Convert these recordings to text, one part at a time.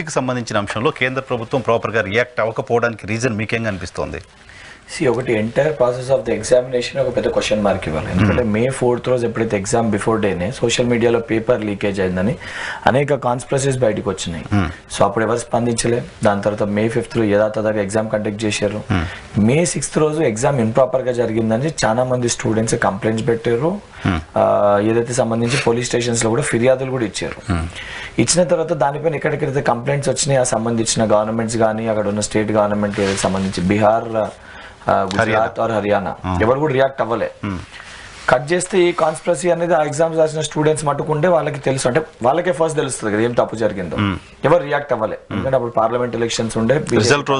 నీట్కి సంబంధించిన అంశంలో కేంద్ర ప్రభుత్వం ప్రాపర్గా రియాక్ట్ అవ్వకపోవడానికి రీజన్ మీకేంగా అనిపిస్తోంది? ఒకటి entire process of the examination ఒక పెద్ద క్వశ్చన్ మార్క్ ఇవ్వాలి. ఎందుకంటే May 4th రోజు ఎప్పుడైతే ఎగ్జామ్ బిఫోర్ డేనే సోషల్ మీడియాలో పేపర్ లీకేజ్ అయిందని అనేక కాన్స్పిరసీస్ బయటకు వచ్చినాయి. సో అప్పుడు ఎవరు స్పందించలే. దాని తర్వాత May 5th యథాతథంగా ఎగ్జామ్ కండక్ట్ చేశారు. May 6th రోజు ఎగ్జామ్ ఇంప్రాపర్ గా జరిగిందని చాలా మంది స్టూడెంట్స్ కంప్లైంట్స్ పెట్టారు. ఏదైతే సంబంధించి పోలీస్ స్టేషన్స్ లో కూడా ఫిర్యాదులు కూడా ఇచ్చారు. ఇచ్చిన తర్వాత దానిపైన ఎక్కడెక్కడైతే కంప్లైంట్స్ వచ్చినాయి ఆ సంబంధించిన గవర్నమెంట్స్ కానీ అక్కడ ఉన్న స్టేట్ గవర్నమెంట్ ఏదైతే సంబంధించి బీహార్, గుజరాత్ ఆర్ హర్యానా ఎవరు కూడా రియాక్ట్ అవ్వలే. కట్ చేస్తే ఈ కాన్స్పిరసీ అనేది ఆ ఎగ్జామ్స్ రాసిన స్టూడెంట్స్ మట్టుకుంటే వాళ్ళకి తెలుసు, అంటే వాళ్ళకే ఫస్ట్ తెలుస్తుంది కదా ఏం తప్పు జరిగిందో. ఎవరు రియాక్ట్ అవ్వలే. ఎందుకంటే అప్పుడు పార్లమెంట్ ఎలక్షన్స్ ఉండే, రిజల్ట్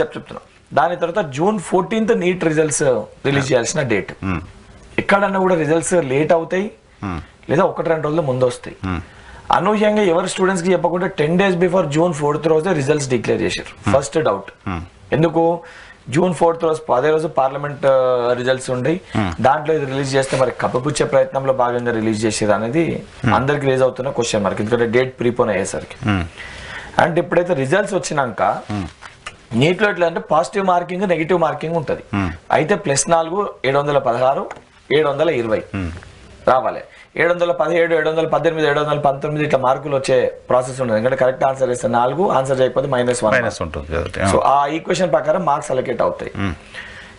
చెప్తున్నాం. దాని తర్వాత June 14th NEET results release చేయాల్సిన డేట్. ఎక్కడన్నా కూడా రిజల్ట్స్ లేట్ అవుతాయి లేదా 1-2 రోజుల ముందు వస్తాయి. అనూహ్యంగా ఎవరు స్టూడెంట్స్ కి చెప్పకుండా 10 days బిఫోర్ June 4th రోజే రిజల్ట్స్ డిక్లేర్ చేశారు. ఫస్ట్ డౌట్ ఎందుకు June 4th రోజు అదే రోజు పార్లమెంట్ రిజల్ట్స్ ఉండయి, దాంట్లో ఇది రిలీజ్ చేస్తే మరి కప్పపుచ్చే ప్రయత్నంలో భాగంగా రిలీజ్ చేసేది అనేది అందరికి రేజ్ అవుతున్న క్వశ్చన్ మార్క్. ఎందుకంటే డేట్ ప్రీపోన్ అయ్యేసరికి. అండ్ ఇప్పుడైతే రిజల్ట్స్ వచ్చినాక నీట్లో ఎట్లా అంటే పాజిటివ్ మార్కింగ్ నెగిటివ్ మార్కింగ్ ఉంటుంది. అయితే +4 716 720 రావాలి. 717 718 719 ఇట్లా మార్కులు వచ్చే ప్రాసెస్ ఉంటుంది. ఎందుకంటే కరెక్ట్ ఆన్సర్ ఇస్తే 4, ఆన్సర్ చేయకపోతే -1 ఉంటుంది. సో ఆ ఈక్వేషన్ ప్రకారం మార్క్స్ అలొకేట్ అవుతాయి.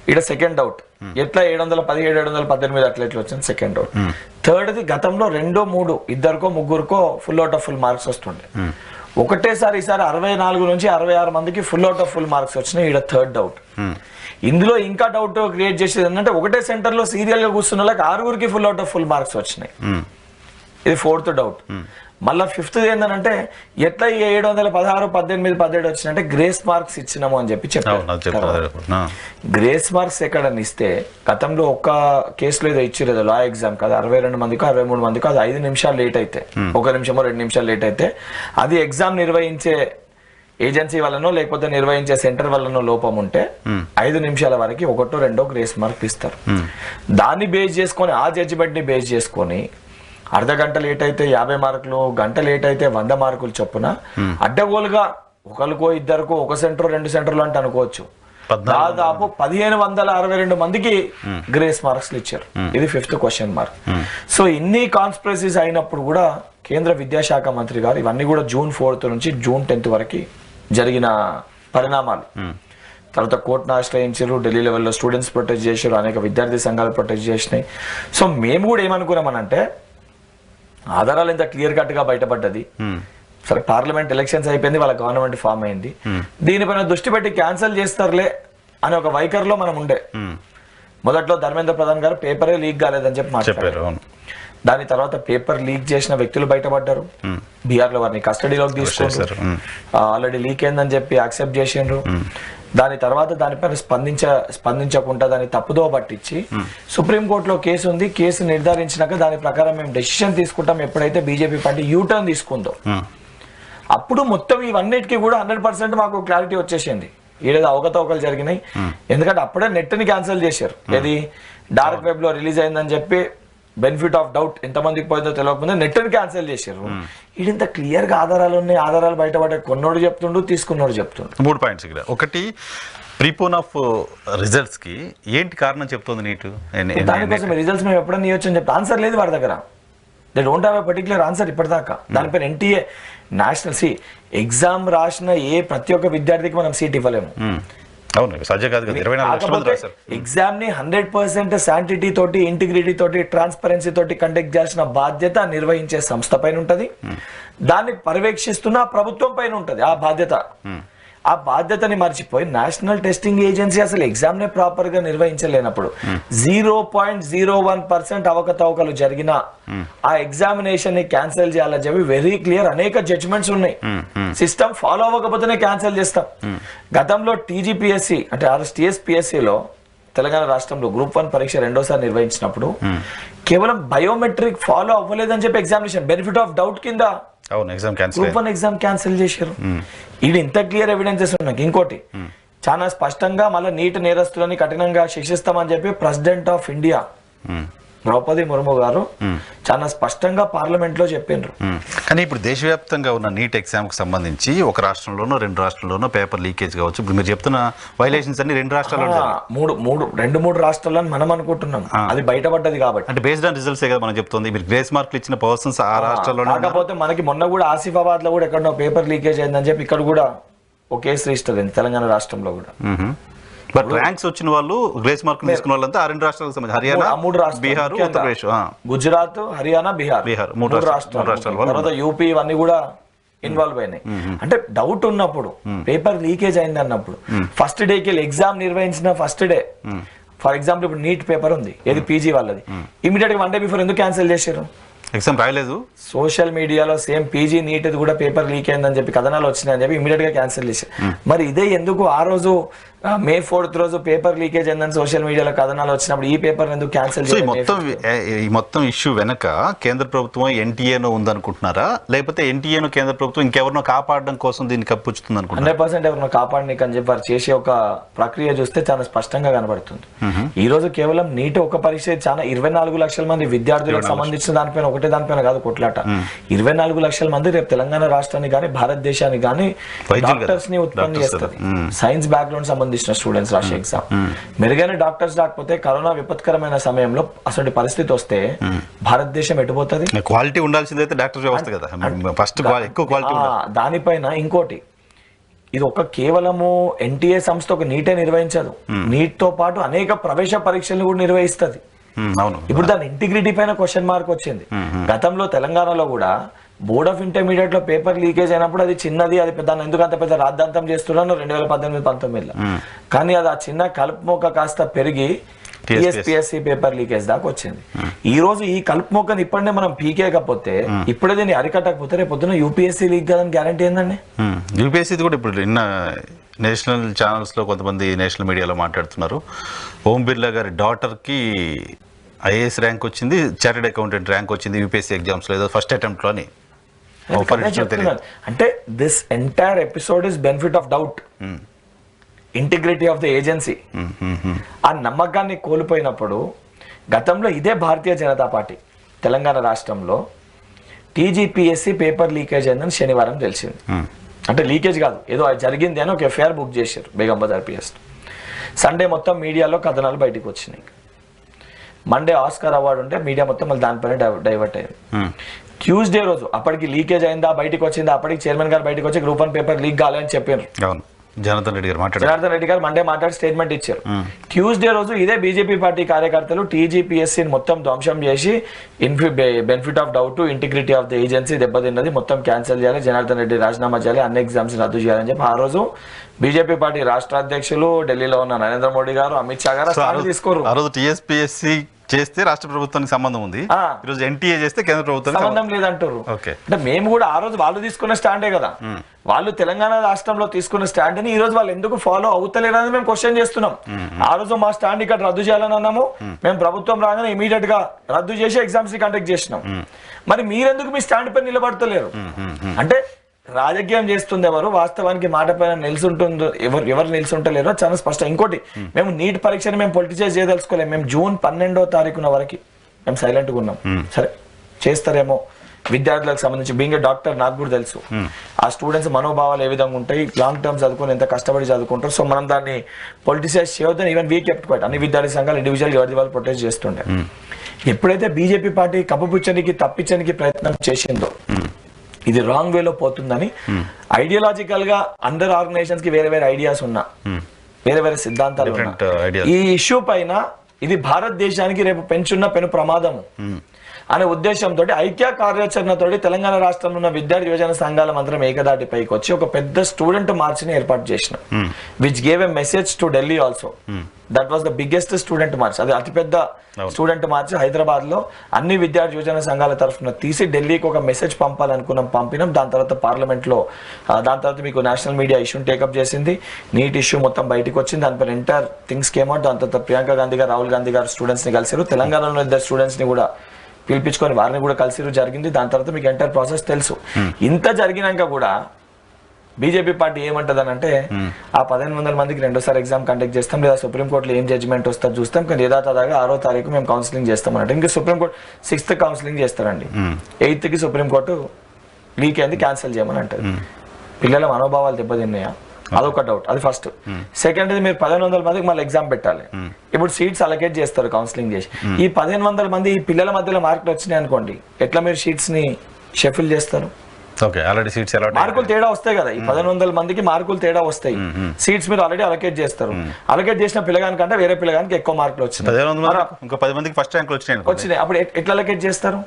ఇక్కడ సెకండ్ డౌట్ ఎట్లా 717 718 అట్లా ఎట్లా వచ్చింది సెకండ్ డౌట్. థర్డ్ది గతంలో 2, 3 ఇద్దరికో ముగ్గురికో full out of full marks వస్తుండే. ఒకటేసారి ఈసారి 64 నుంచి 66 మందికి full out of full marks వచ్చినాయి. ఇక్కడ థర్డ్ డౌట్. ఇందులో ఇంకా డౌట్ క్రియేట్ చేసేది ఏంటంటే ఒకటే సెంటర్ లో సీరియల్ గా కూర్చున్న వాళ్ళకి 6 full out of full marks వచ్చినాయి. ఇది ఫోర్త్ డౌట్. మళ్ళీ ఫిఫ్త్ ఏంటంటే ఎట్లా 716 18 17 వచ్చినంటే గ్రేస్ మార్క్స్ ఇచ్చినాము అని చెప్పి చెప్పారు. గ్రేస్ మార్క్స్ ఎక్కడని ఇస్తే గతంలో ఒక్క కేసులో ఏదో ఇచ్చిరేదో లా ఎగ్జామ్ కాదు 62 మందికో 63 మందికో అది 5 నిమిషాలు లేట్ అయితే 1 నిమిషమో 2 నిమిషాలు లేట్ అయితే అది ఎగ్జామ్ నిర్వహించే ఏజెన్సీ వల్లనో లేకపోతే నిర్వహించే సెంటర్ వల్లనో లోపం ఉంటే 5 నిమిషాల వరకు 1, 2 గ్రేస్ మార్క్ ఇస్తారు. దాన్ని బేస్ చేసుకొని ఆ జడ్జిమెంట్ ని బేస్ చేసుకొని అర్ధ గంట లేట్ అయితే 50 మార్కులు, గంట లేట్ అయితే 100 మార్కులు చొప్పున అడ్డగోలుగా ఒకరికో ఇద్దరికో ఒక సెంటర్ 2 సెంటర్లు అంటే అనుకోవచ్చు దాదాపు 1562 మందికి గ్రేస్ మార్క్స్ ఇచ్చారు. ఇది ఫిఫ్త్ క్వశ్చన్ మార్క్. సో ఇన్ని కాన్స్పిరసీస్ అయినప్పుడు కూడా కేంద్ర విద్యాశాఖ మంత్రి గారు ఇవన్నీ కూడా June 4th నుంచి June 10th వరకు జరిగిన పరిణామాలు. తర్వాత కోర్టును ఆశ్రయించారు, ఢిల్లీ లెవెల్లో స్టూడెంట్స్ ప్రొటెస్ట్ చేశారు, అనేక విద్యార్థి సంఘాలు ప్రొటెస్ట్ చేసినాయి. సో మేము కూడా ఏమనుకున్నామనంటే ఆధారాలు ఎంత క్లియర్ కట్ గా బయటపడ్డది. సరే పార్లమెంట్ ఎలక్షన్స్ అయిపోయింది, వాళ్ళ గవర్నమెంట్ ఫామ్ అయింది, దీనిపైన దృష్టి పెట్టి క్యాన్సిల్ చేస్తారులే అనే ఒక వైఖరిలో మనం ఉండే. మొదట్లో ధర్మేంద్ర ప్రధాన్ గారు పేపరే లీక్ కాలేదని చెప్పి మాట్లాడారు. దాని తర్వాత పేపర్ లీక్ చేసిన వ్యక్తులు బయటపడ్డారు. బీహార్ లో వారిని కస్టడీలోకి తీసుకున్నారు, ఆల్రెడీ లీక్ అయిందని చెప్పి యాక్సెప్ట్ చేసిండ్రు. దాని తర్వాత దానిపైన స్పందించకుండా దాన్ని తప్పుదో పట్టించి సుప్రీంకోర్టులో కేసు ఉంది, కేసు నిర్ధారించినాక దాని ప్రకారం మేము డెసిషన్ తీసుకుంటాం. ఎప్పుడైతే బీజేపీ పార్టీ యూటర్న్ తీసుకుందో అప్పుడు మొత్తం ఇవన్నిటికీ కూడా 100% మాకు క్లారిటీ వచ్చేసింది ఏదో అవకతవకలు జరిగినాయి. ఎందుకంటే అప్పుడే నెట్ ని క్యాన్సిల్ చేశారు. ఏది డార్క్ వెబ్ లో రిలీజ్ అయిందని చెప్పి బెనిఫిట్ ఆఫ్ డౌట్ ఎంతమందికి పోయిందో తెలియకుండా నెట్ ని క్యాన్సిల్ చేశారు. ఇదంతా క్లియర్ గా ఆధారాలు ఉన్నాయి, ఆధారాలు బయటపడే కొన్నోడు చెప్తుండు, తీసుకున్నోడు చెప్తుండు. 3 పాయింట్స్ ఇక్కడ. ఒకటి ప్రీపోన్ ఆఫ్ రిజల్ట్స్ కి ఏంటి కారణం చెప్తుంది నీటు? దానికోసం రిజల్ట్స్ మేము ఎప్పుడన్నా ఇవ్వచ్చు అని చెప్పి ఆన్సర్ లేదు వారి దగ్గర. They don't have a particular answer ఇప్పటిదాకా. దానిపైన ఎన్టీఏ నేషనల్ ఎగ్జామ్ రాసిన ప్రతి ఒక్క విద్యార్థికి మనం సీట్ ఇవ్వలేము. ఎగ్జామ్ ని 100% శాంటిటీ తోటి, ఇంటిగ్రిటీ తోటి, ట్రాన్స్పరెన్సీ తోటి కండక్ట్ చేయాల్సిన బాధ్యత నిర్వహించే సంస్థ పైన ఉంటది. దాన్ని పర్యవేక్షిస్తున్న ప్రభుత్వం పైన ఉంటది ఆ బాధ్యత. ఆ బాధ్యతని మర్చిపోయి నేషనల్ టెస్టింగ్ ఏజెన్సీ అసలు ఎగ్జామ్ నే ప్రాపర్ గా నిర్వహించలేనప్పుడు 0.01% అవకతవకలు జరిగిన ఆ ఎగ్జామినేషన్ ని క్యాన్సిల్ చేయాలని చెప్పి వెరీ క్లియర్ అనేక జడ్జిమెంట్స్ ఉన్నాయి. సిస్టమ్ ఫాలో అవ్వకపోతేనే క్యాన్సిల్ చేస్తాం. గతంలో టీజీపీఎస్సీ అంటే టీఎస్పీఎస్సీలో తెలంగాణ రాష్ట్రంలో గ్రూప్ 1 పరీక్ష రెండోసారి నిర్వహించినప్పుడు కేవలం బయోమెట్రిక్ ఫాలో అవ్వలేదని చెప్పి ఎగ్జామినేషన్ బెనిఫిట్ ఆఫ్ డౌట్ కింద గ్రూప్ 1 ఎగ్జామ్ క్యాన్సిల్ చేశారు. ఇది ఇంత క్లియర్ ఎవిడెన్సెస్ ఉన్నాయి. ఇంకోటి చాలా స్పష్టంగా మళ్ళీ నీట్ నేరస్తులని కఠినంగా శిక్షిస్తామని చెప్పి president of India Droupadi Murmu గారు చాలా స్పష్టంగా పార్లమెంట్ లో చెప్పిండ్రు. కానీ ఇప్పుడు దేశవ్యాప్తంగా ఉన్న నీట్ ఎగ్జామ్ కు సంబంధించి ఒక రాష్ట్రంలోనో 2 రాష్ట్రాల్లోనో పేపర్ లీకేజ్ కావచ్చు. ఇప్పుడు మీరు చెప్తున్న వైలేషన్స్ అన్ని 2 రాష్ట్రాల్లో రెండు మూడు రాష్ట్రాలను మనం అనుకుంటున్నాం, అది బయటపడ్డది కాబట్టి. అంటే బేస్డ్ ఆన్ రిజల్ట్స్ కదా మనం చెప్తుంది. మీరు గ్రేస్ మార్కులు ఇచ్చిన పర్సన్స్ ఆ రాష్ట్రాల్లో. కాకపోతే మనకి మొన్న కూడా ఆసిఫాబాద్ లో కూడా ఎక్కడో పేపర్ లీకేజ్ అయిందని చెప్పి ఇక్కడ కూడా ఒక కేసు రిజిస్టర్ అయింది, తెలంగాణ రాష్ట్రంలో కూడా. బట్ ర్యాంక్స్ వచ్చిన వాళ్ళు గ్రేస్ మార్కులు తీసుకున్న వాళ్ళంతా ఆ 2 రాష్ట్రాలకు సంబంధించి హర్యానా, 3 రాష్ట్రాలు, బీహార్, ఉత్తరప్రదేశ్, గుజరాత్, హర్యానా, బీహార్ 3 రాష్ట్రాలు. తర్వాత యూపీ ఇవన్నీ కూడా ఇన్వాల్వ్ అయినాయి. అంటే డౌట్ ఉన్నప్పుడు పేపర్ లీకేజ్ అయింది అన్నప్పుడు ఫస్ట్ డేకి వెళ్ళి ఎగ్జామ్ నిర్వహించిన ఫస్ట్ డే, ఫర్ ఎగ్జాంపుల్ ఇప్పుడు నీట్ పేపర్ ఉంది, ఏది పీజీ వాళ్ళది, ఇమీడియట్ గా 1 day బిఫోర్ ఎందుకు క్యాన్సిల్ చేశారు? ఎగ్జామ్ రాయలేదు. సోషల్ మీడియాలో సేమ్ పీజీ నీట్ కూడా పేపర్ లీక్ అయిందని చెప్పి కథనాలు వచ్చినాయని చెప్పి ఇమీడియట్ గా క్యాన్సిల్ చేశారు. మరి ఇదే ఎందుకు ఆ రోజు May 4th రోజు పేపర్ లీకేజ్ అయిందని సోషల్ మీడియాలో కథనాలు వచ్చినప్పుడు ఈ పేపర్ ఎందుకు క్యాన్సిల్ చేశారు? ఈ మొత్తం ఇష్యూ వెనక కేంద్ర ప్రభుత్వం ఎన్టీఏనో ఉందనుకుంటున్నారా, లేకపోతే ఎన్టీఏను కేంద్ర ప్రభుత్వం ఇంకెవరినో కాపాడడం కోసం దీన్ని కప్పుచ్చుతుంది అనుకుంటున్నారా? 100% ఎవరినో కాపాడనీకి అని చెప్పి చేసే ఒక ప్రక్రియ చూస్తే చాలా స్పష్టంగా కనబడుతుంది. ఈ రోజు కేవలం నీట్ ఒక పరీక్ష చాలా 24 లక్షల మంది విద్యార్థులకు సంబంధించిన దానిపైన కాదు కొట్లాట. 24 లక్షల మంది రేపు తెలంగాణ రాష్ట్రాన్ని కానీ భారతదేశానికి కానీ డాక్టర్స్ ని ఉత్పత్తి చేస్తుంది. సైన్స్ బ్యాక్గ్రౌండ్ సంబంధించిన స్టూడెంట్స్ రాసే ఎగ్జామ్. మెరుగైన డాక్టర్స్ రాకపోతే కరోనా విపత్కరమైన సమయంలో అసలు పరిస్థితి వస్తే భారతదేశం ఎటుపోతుంది? క్వాలిటీ ఉండాల్సిందైతే డాక్టర్ వ్యవస్థ కదా, ఫస్ట్ ఎక్కువ క్వాలిటీ. దానిపైన ఇంకోటి, ఇది ఒక కేవలము ఎన్టీఏ సంస్థ ఒక నీటే నిర్వహించదు, నీట్ తో పాటు అనేక ప్రవేశ పరీక్షలు కూడా నిర్వహిస్తుంది. ఇప్పుడు దాని ఇంటిగ్రిటీ పైన క్వశ్చన్ మార్క్ వచ్చింది. గతంలో తెలంగాణలో కూడా బోర్డ్ ఆఫ్ ఇంటర్మీడియట్ లో పేపర్ లీకేజ్ అయినప్పుడు అది చిన్నది, అది దాన్ని ఎందుకు అంత పెద్ద రాద్ధాంతం చేస్తున్నాను 2018-19లో. కానీ అది ఆ చిన్న కలుపుమోక కాస్త పెరిగి టీఎస్పీఎస్సీ పేపర్ లీకేజ్ దాకా వచ్చింది. ఈ రోజు ఈ కలుపుమోకని ఇప్పుడే మనం పీకేయకపోతే, ఇప్పుడే దీన్ని అరికట్టకపోతే రేపు పొద్దున యూపీఎస్సీ లీక్ కదని గ్యారంటీ ఏందండి? యూపీఎస్సీ కూడా ఇప్పుడు నిన్న నేషనల్ ఛానల్స్ లో కొంతమంది నేషనల్ మీడియాలో మాట్లాడుతున్నారు, ఓం బిర్లా గారి డాటర్ కి ఐఏఎస్ ర్యాంక్ వచ్చింది, చార్టెడ్ అకౌంటెంట్ ర్యాంక్ వచ్చింది యూపీఎస్సీ ఎగ్జామ్స్ లో, ఏదో ఫస్ట్ అటెంప్ట్ లోని. అంటే this entire episode is benefit of doubt, integrity of the agency. ఆ నమ్మకాన్ని కోల్పోయినప్పుడు గతంలో ఇదే భారతీయ జనతా పార్టీ తెలంగాణ రాష్ట్రంలో టీజీపీఎస్సీ పేపర్ లీకేజ్ అయిందని శనివారం తెలిసింది. అంటే లీకేజ్ కాదు, ఏదో జరిగింది అని ఒక ఎఫ్ఐఆర్ బుక్ చేశారు బేగం బజార్ పిఎస్. సండే మొత్తం మీడియాలో కథనాలు బయటకు వచ్చినాయి. మండే ఆస్కార్ అవార్డు ఉంటే మీడియా మొత్తం మళ్ళీ దానిపైన డైవర్ట్ అయ్యింది. ట్యూస్డే రోజు అప్పటికి లీకేజ్ అయిందా, బయటకు వచ్చిందా, అప్పటికి చైర్మన్ గారు బయటకు వచ్చి గ్రూప్ 1 పేపర్ లీక్ కాలేదని చెప్పారు. జనార్దన్ రెడ్డి గారు మండే మాట్లాడి స్టేట్మెంట్ ఇచ్చారు. ట్యూస్డే రోజు ఇదే బీజేపీ పార్టీ కార్యకర్తలు టీజీపీఎస్సీని మొత్తం ధ్వంసం చేసి benefit of doubt, integrity of the agency దెబ్బతిన్నది, మొత్తం క్యాన్సిల్ చేయాలి, జనార్దన్ రెడ్డి రాజీనామా చేయాలి, అన్ని ఎగ్జామ్స్ రద్దు చేయాలని చెప్పి ఆ రోజు బీజేపీ పార్టీ రాష్ట్ర అధ్యక్షులు, ఢిల్లీలో ఉన్న నరేంద్ర మోడీ గారు, అమిత్ షా గారు తీసుకోరు. ఆ రోజు టీఎస్పీఎస్సీ చేస్తే రాష్ట్ర ప్రభుత్వానికి సంబంధం ఉంది, ఈరోజు ఎన్టీఏ చేస్తే కేంద్ర ప్రభుత్వానికి సంబంధం లేదంటారు. అంటే మేము కూడా ఆ రోజు వాళ్ళు తీసుకున్న స్టాండే కదా, వాళ్ళు తెలంగాణ రాష్ట్రంలో తీసుకున్న స్టాండ్ ని ఈ రోజు వాళ్ళు ఎందుకు ఫాలో అవుతలేరని మేము క్వశ్చన్ చేస్తున్నాం. ఆ రోజు మా స్టాండ్ ఇక్కడ రద్దు చేయాలని అన్నాము, మేము ప్రభుత్వం రాగానే ఇమీడియట్ గా రద్దు చేసి ఎగ్జామ్స్ ని కండక్ట్ చేసినాం. మరి మీరెందుకు మీ స్టాండ్ పై నిలబడతలేరు? అంటే రాజకీయం చేస్తుంది ఎవరు, వాస్తవానికి మాట పైన నిల్చుంటుందో ఎవరు నిల్చుంటలేరో చాలా స్పష్టం. ఇంకోటి, మేము నీట్ పరీక్షని మేము పొలిటిసైజ్ చేయదలుచుకోలేము. మేము June 12వ వరకు మేము సైలెంట్ గా ఉన్నాం. సరే చేస్తారేమో, విద్యార్థులకు సంబంధించి బీయింగ్ ఏ డాక్టర్ నాకు కూడా తెలుసు ఆ స్టూడెంట్స్ మనోభావాలు ఏ విధంగా ఉంటాయి, లాంగ్ టర్మ్ చదువుకొని ఎంత కష్టపడి చదువుకుంటారు. సో మనం దాన్ని పొలిటిసైజ్ చేయొద్దని ఈవెన్ వీ కెప్ట్ క్వైట్, అన్ని విద్యార్థి సంఘాలు ఇండివిజువల్ ఎవరి వాళ్ళు ప్రొటెస్ట్ చేస్తుండే. ఎప్పుడైతే బీజేపీ పార్టీ కప్పుపుచ్చనికి తప్పించడానికి ప్రయత్నం చేసిందో, ఇది రాంగ్ వేలో పోతుందని ఐడియాలజికల్ గా అందరు ఆర్గనైజేషన్స్ కి వేరే వేరే ఐడియాస్ ఉన్నా, వేరే వేరే సిద్ధాంతాలు ఉన్నా, ఈ ఇష్యూ పైన ఇది భారతదేశానికి రేపు పెంచున్న పెను ప్రమాదము అనే ఉద్దేశంతో ఐక్య కార్యాచరణతో తెలంగాణ రాష్ట్రంలో ఉన్న విద్యార్థి యువజన సంఘాల మంత్రం ఏకదాటిపైకి వచ్చి ఒక పెద్ద స్టూడెంట్ మార్చ్ ని ఏర్పాటు చేసిన, which gave a message to Delhi also. That was the biggest student March. అది అతిపెద్ద స్టూడెంట్ మార్చ్ హైదరాబాద్ లో అన్ని విద్యార్థి యువజన సంఘాల తరఫున తీసి ఢిల్లీకి ఒక మెసేజ్ పంపాలనుకున్నాం, పంపినాం. దాని తర్వాత పార్లమెంట్ లో, దాని తర్వాత మీకు నేషనల్ మీడియా ఇష్యూని టేకప్ చేసింది, నీట్ ఇష్యూ మొత్తం బయటకు వచ్చింది, దానిపై ఎంటైర్ థింగ్స్ కేమ్ అవుట్. దాని తర్వాత ప్రియాంక గాంధీ గారు, రాహుల్ గాంధీ గారు స్టూడెంట్స్ ని కలిసారు, తెలంగాణలో ఇద్దరు స్టూడెంట్స్ ని కూడా పిలిపించుకొని వారిని కూడా కలిసి జరిగింది. దాని తర్వాత మీకు ఎంటైర్ ప్రాసెస్ తెలుసు. ఇంత జరిగినాక కూడా బీజేపీ పార్టీ ఏమంటదని అంటే ఆ 1500 మందికి రెండోసారి ఎగ్జామ్ కండక్ట్ చేస్తాం, లేదా సుప్రీంకోర్టులో ఏం జడ్జిమెంట్ వస్తుందో చూస్తాం, కానీ యథాతథంగా 6వ తారీఖు మేము కౌన్సిలింగ్ చేస్తామన్నట్టు. ఇంకా సుప్రీంకోర్టు 6th కౌన్సిలింగ్ చేస్తారండి, 8th సుప్రీంకోర్టు లీక్ అయింది క్యాన్సిల్ చేయమని అంటారు. పిల్లల మనోభావాలు దెబ్బతిన్నాయా? అదొక డౌట్, అది ఫస్ట్. సెకండ్, మీరు 1500 మందికి మళ్ళీ ఎగ్జామ్ పెట్టాలి. ఇప్పుడు సీట్స్ అలొకేట్ చేస్తారు కౌన్సిలింగ్ చేసి. ఈ 1500 మంది ఈ పిల్లల మధ్యలో మార్కులు వచ్చినాయి అనుకోండి, ఎట్లా మీరు షీట్స్ ని షఫిల్ చేస్తారు? ఓకే, ఆల్రెడీ సీట్స్ ఎలా మార్కులు తేడా వస్తాయి కదా, ఈ 1500 మందికి మార్కులు తేడా వస్తాయి. సీట్స్ మీరు ఆల్రెడీ అలొకేట్ చేస్తారు. అలొకేట్ చేసిన పిల్లగాని కంటే వేరే పిల్లగానికి ఎక్కువ మార్కులు వచ్చినాయి, ఇంకా 10 మందికి ఫస్ట్ ర్యాంకులు వచ్చినాయి. అప్పుడు ఎట్లా అలొకేట్ చేస్తారు?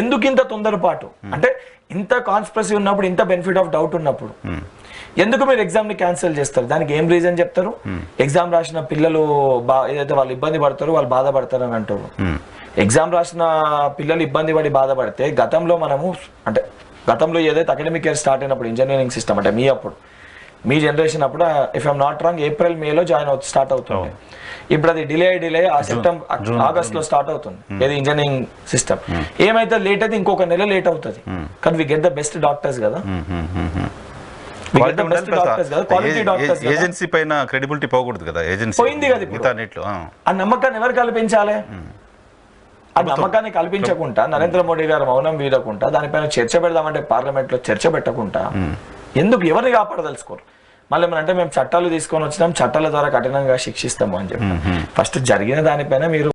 ఎందుకు ఇంత తొందరపాటు? అంటే ఇంత కాన్స్పిరసీ ఉన్నప్పుడు, ఇంత బెనిఫిట్ ఆఫ్ డౌట్ ఉన్నప్పుడు ఎందుకు మీరు ఎగ్జామ్ ని క్యాన్సిల్ చేస్తారు? దానికి ఏం రీజన్ చెప్తారు? ఎగ్జామ్ రాసిన పిల్లలు ఏదైతే వాళ్ళు ఇబ్బంది పడతారో వాళ్ళు బాధపడతారు అని అంటారు. ఎగ్జామ్ రాసిన పిల్లలు ఇబ్బంది పడి బాధపడితే గతంలో ఏదైతే అకాడమిక్ ఇయర్ స్టార్ట్ అయినప్పుడు ఇంజనీరింగ్ సిస్టమ్ అంటే మీ జనరేషన్ అప్పుడు, if I'm not wrong, April, Mayలో స్టార్ట్ అవుతుంది. ఇప్పుడు అది డిలే ఆగస్ట్ లో స్టార్ట్ అవుతుంది ఏది ఇంజనీరింగ్ సిస్టమ్. ఏమైతే లేట్ అయితే ఇంకొక నెల లేట్ అవుతుంది, కానీ we get the best doctors కదా. ఏజెన్సీ పైన క్రెడిబిలిటీ పోకూడదు కదా, ఏజెన్సీ పోయింది కదా ఇప్పుడు. ఆ నమ్మకాన్ని ఎవరు కల్పించాలి? ఆ నమ్మకాన్ని కల్పించకుండా నరేంద్ర మోడీ గారు మౌనం వీడకుండా దానిపైన చర్చ పెడదామంటే పార్లమెంట్ లో చర్చ పెట్టకుండా ఎందుకు ఎవరిని కాపాడదలుచుకోరు? మళ్ళీ ఏమంటే మేము చట్టాలు తీసుకొని వచ్చినాం, చట్టాల ద్వారా కఠినంగా శిక్షిస్తాము అని చెప్పి. ఫస్ట్ జరిగిన దానిపైన మీరు